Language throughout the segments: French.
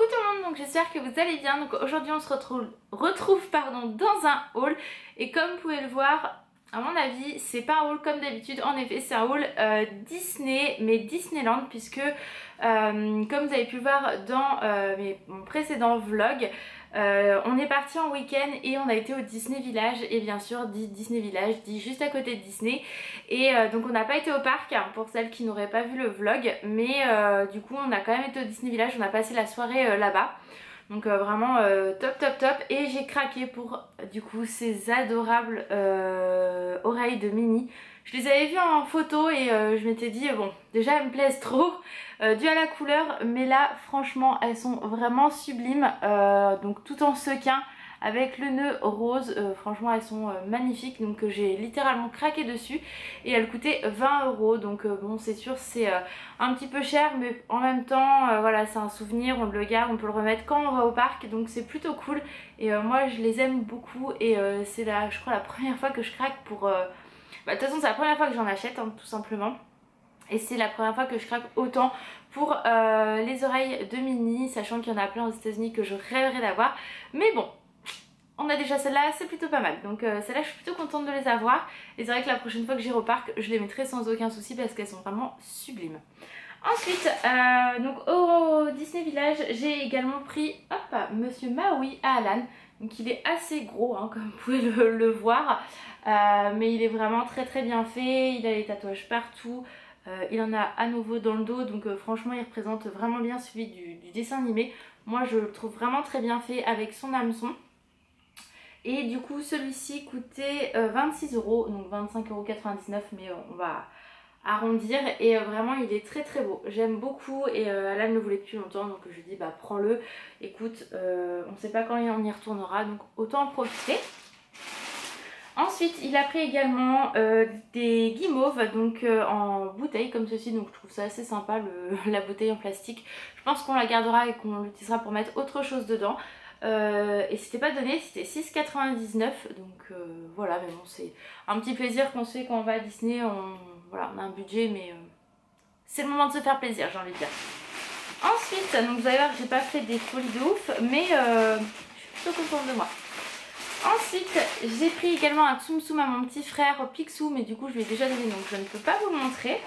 Coucou tout le monde, donc j'espère que vous allez bien. Donc aujourd'hui on se retrouve dans un haul. Et comme vous pouvez le voir, à mon avis c'est pas un haul comme d'habitude. En effet c'est un haul Disney, mais Disneyland, puisque comme vous avez pu le voir dans mon précédent vlog, on est parti en week-end et on a été au Disney Village. Et bien sûr dit Disney Village dit juste à côté de Disney. Et donc on n'a pas été au parc, hein, pour celles qui n'auraient pas vu le vlog. Mais du coup on a quand même été au Disney Village, on a passé la soirée là-bas. Donc vraiment top. Et j'ai craqué pour du coup ces adorables oreilles de Minnie. Je les avais vues en photo et je m'étais dit bon, déjà elles me plaisent trop dû à la couleur, mais là franchement elles sont vraiment sublimes, donc tout en sequin avec le nœud rose. Franchement elles sont magnifiques, donc j'ai littéralement craqué dessus et elles coûtaient 20 €. Donc bon, c'est sûr c'est un petit peu cher, mais en même temps voilà, c'est un souvenir, on le garde, on peut le remettre quand on va au parc, donc c'est plutôt cool. Et moi je les aime beaucoup et c'est je crois la première fois que je craque pour de toute façon c'est la première fois que j'en achète, hein, tout simplement. Et c'est la première fois que je craque autant pour les oreilles de Minnie, sachant qu'il y en a plein aux États-Unis que je rêverais d'avoir. Mais bon, on a déjà celle-là, c'est plutôt pas mal. Donc celle-là je suis plutôt contente de les avoir. Et c'est vrai que la prochaine fois que j'irai au parc, je les mettrai sans aucun souci parce qu'elles sont vraiment sublimes. Ensuite, donc au Disney Village, j'ai également pris Monsieur Maui à Alan. Donc il est assez gros, hein, comme vous pouvez le voir, mais il est vraiment très bien fait. Il a les tatouages partout, il en a à nouveau dans le dos, donc franchement il représente vraiment bien celui du dessin animé. Moi je le trouve vraiment très bien fait avec son hameçon. Et du coup celui-ci coûtait 26 €, donc 25,99 €, mais on va arrondir. Et vraiment il est très beau, j'aime beaucoup. Et Alan le voulait depuis longtemps, donc je lui dis bah prends-le, écoute, on sait pas quand on y retournera, donc autant en profiter. Ensuite il a pris également des guimauves, donc en bouteille comme ceci, donc je trouve ça assez sympa, la bouteille en plastique. Je pense qu'on la gardera et qu'on l'utilisera pour mettre autre chose dedans. Et c'était pas donné, c'était 6,99 €, donc voilà. Mais bon, c'est un petit plaisir qu'on se fait quand on va à Disney. Voilà, on a un budget, mais c'est le moment de se faire plaisir, j'ai envie de dire. Ensuite, donc vous allez voir que j'ai pas fait des folies de ouf, mais je suis plutôt contente de moi. Ensuite j'ai pris également un Tsum Tsum à mon petit frère Picsou, mais du coup je lui ai déjà donné, donc je ne peux pas vous le montrer.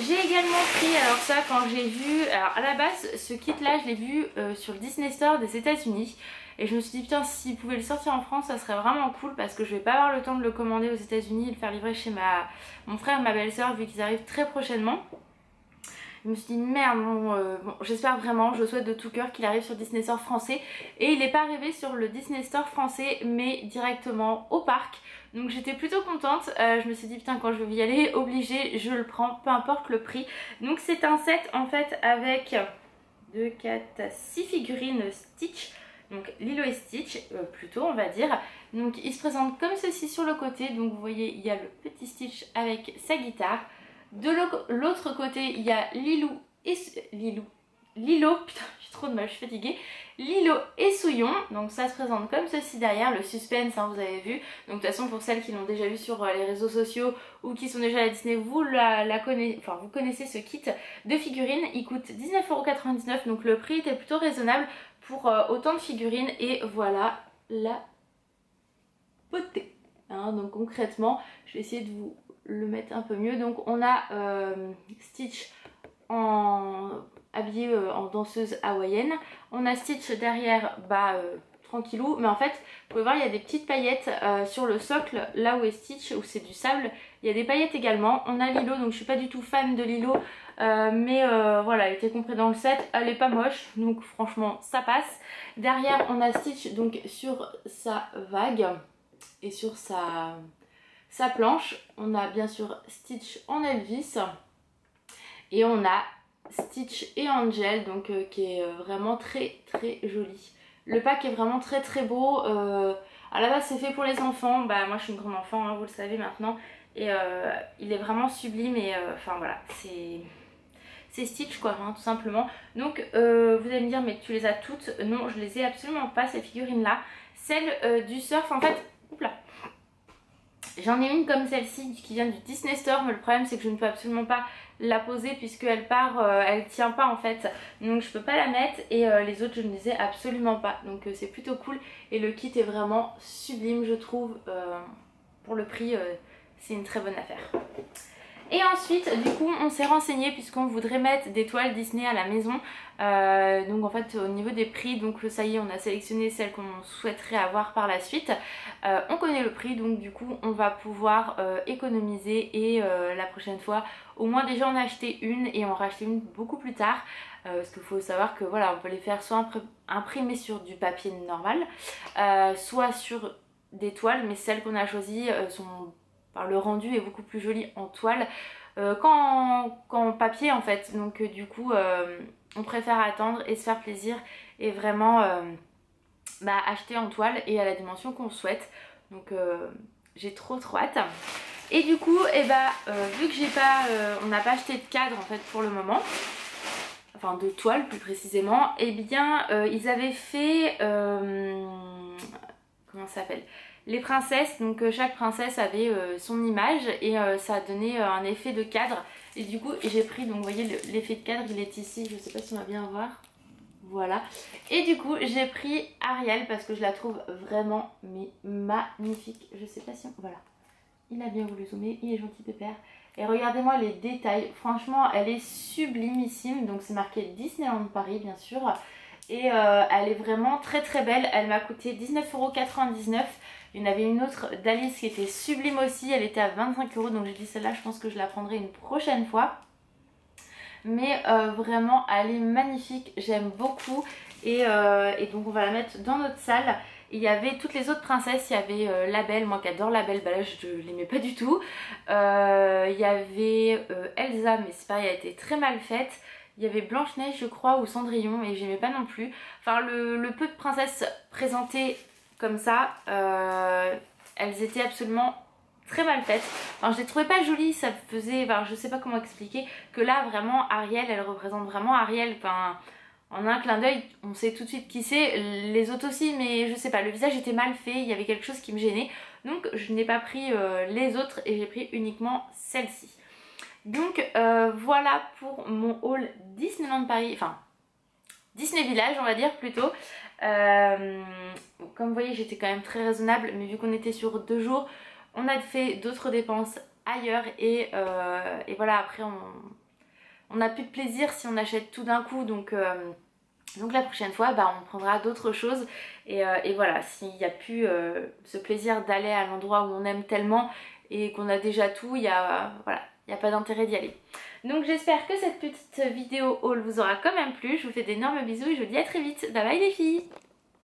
J'ai également pris, alors ça quand j'ai vu, alors à la base ce kit là je l'ai vu sur le Disney Store des États-Unis. Et je me suis dit putain, s'ils pouvaient le sortir en France ça serait vraiment cool, parce que je vais pas avoir le temps de le commander aux États-Unis et le faire livrer chez mon frère et ma belle-sœur, vu qu'ils arrivent très prochainement. Je me suis dit merde, bon, j'espère vraiment, je souhaite de tout cœur qu'il arrive sur le Disney Store français. Et il n'est pas arrivé sur le Disney Store français, mais directement au parc. Donc j'étais plutôt contente, je me suis dit putain, quand je vais y aller, obligée, je le prends, peu importe le prix. Donc c'est un set en fait avec 2, 4, 6 figurines Stitch. Donc Lilo et Stitch plutôt on va dire. Donc il se présente comme ceci sur le côté, donc vous voyez il y a le petit Stitch avec sa guitare. De l'autre côté il y a Lilo, putain j'ai trop de mal, je suis fatiguée. Lilo et Souillon, donc ça se présente comme ceci derrière, le suspense, hein, vous avez vu. Donc de toute façon pour celles qui l'ont déjà vu sur les réseaux sociaux ou qui sont déjà à la Disney, vous vous connaissez ce kit de figurines. Il coûte 19,99 €, donc le prix était plutôt raisonnable pour autant de figurines. Et voilà la beauté, hein. Donc concrètement je vais essayer de vous le mettre un peu mieux. Donc on a Stitch habillée en danseuse hawaïenne. On a Stitch derrière, tranquillou, mais en fait vous pouvez voir il y a des petites paillettes sur le socle là où est Stitch, où c'est du sable, il y a des paillettes également. On a Lilo, donc je suis pas du tout fan de Lilo, mais voilà, elle était comprise dans le set, elle est pas moche, donc franchement ça passe. Derrière on a Stitch donc sur sa vague et sur sa planche. On a bien sûr Stitch en Elvis et on a Stitch et Angel, donc qui est vraiment très joli. Le pack est vraiment très beau. À la base c'est fait pour les enfants, moi je suis une grande enfant, hein, vous le savez maintenant, et il est vraiment sublime. Et enfin voilà, c'est Stitch quoi, hein, tout simplement. Donc vous allez me dire mais tu les as toutes? Non, je les ai absolument pas ces figurines là. Celle du surf en fait, oupla, j'en ai une comme celle-ci qui vient du Disney Store, mais le problème c'est que je ne peux absolument pas la poser puisqu'elle part, elle tient pas en fait, donc je peux pas la mettre, et les autres je ne les ai absolument pas, donc c'est plutôt cool. Et le kit est vraiment sublime je trouve, pour le prix c'est une très bonne affaire. Et ensuite du coup on s'est renseigné puisqu'on voudrait mettre des toiles Disney à la maison, donc en fait au niveau des prix, donc ça y est on a sélectionné celles qu'on souhaiterait avoir par la suite, on connaît le prix, donc du coup on va pouvoir économiser, et la prochaine fois au moins déjà on a acheté une et on racheter une beaucoup plus tard, parce qu'il faut savoir que voilà on peut les faire soit imprimer sur du papier normal, soit sur des toiles, mais celles qu'on a choisies sont... le rendu est beaucoup plus joli en toile qu'en papier en fait, donc du coup on préfère attendre et se faire plaisir et vraiment acheter en toile et à la dimension qu'on souhaite, donc j'ai trop hâte. Et du coup vu que j'ai pas on n'a pas acheté de cadre en fait pour le moment, enfin de toile plus précisément, et bien ils avaient fait comment ça s'appelle, les princesses, donc chaque princesse avait son image, et ça a donné un effet de cadre, et du coup j'ai pris, donc vous voyez l'effet de cadre il est ici, je sais pas si on va bien voir, voilà, et du coup j'ai pris Ariel parce que je la trouve vraiment mais magnifique, je sais pas si on... voilà, il a bien voulu zoomer, il est gentil pépère, et regardez-moi les détails, franchement elle est sublimissime, donc c'est marqué Disneyland Paris bien sûr, et elle est vraiment très très belle, elle m'a coûté 19,99 €. Il y en avait une autre d'Alice qui était sublime aussi, elle était à 25 €, donc j'ai dit celle-là je pense que je la prendrai une prochaine fois. Mais vraiment elle est magnifique, j'aime beaucoup, et donc on va la mettre dans notre salle. Il y avait toutes les autres princesses, il y avait La Belle, moi qui adore La Belle, là je l'aimais pas du tout. Il y avait Elsa, mais c'est pareil, elle était très mal faite. Il y avait Blanche-Neige je crois, ou Cendrillon, et j'aimais pas non plus. Enfin le peu de princesses présentées comme ça, elles étaient absolument très mal faites. Enfin, je les trouvais pas jolies, ça faisait, enfin, je sais pas comment expliquer, que là vraiment Ariel, elle représente vraiment Ariel, enfin, en un clin d'œil on sait tout de suite qui c'est, les autres aussi, mais je sais pas, le visage était mal fait, il y avait quelque chose qui me gênait, donc je n'ai pas pris les autres et j'ai pris uniquement celle-ci. Donc voilà pour mon haul Disneyland Paris, enfin Disney Village on va dire plutôt. Comme vous voyez j'étais quand même très raisonnable, mais vu qu'on était sur 2 jours, on a fait d'autres dépenses ailleurs, et voilà, après on n'a plus de plaisir si on achète tout d'un coup, donc la prochaine fois on prendra d'autres choses, et voilà, s'il n'y a plus ce plaisir d'aller à l'endroit où on aime tellement et qu'on a déjà tout, voilà, il n'y a pas d'intérêt d'y aller. Donc j'espère que cette petite vidéo haul vous aura quand même plu, je vous fais d'énormes bisous et je vous dis à très vite, bye bye les filles.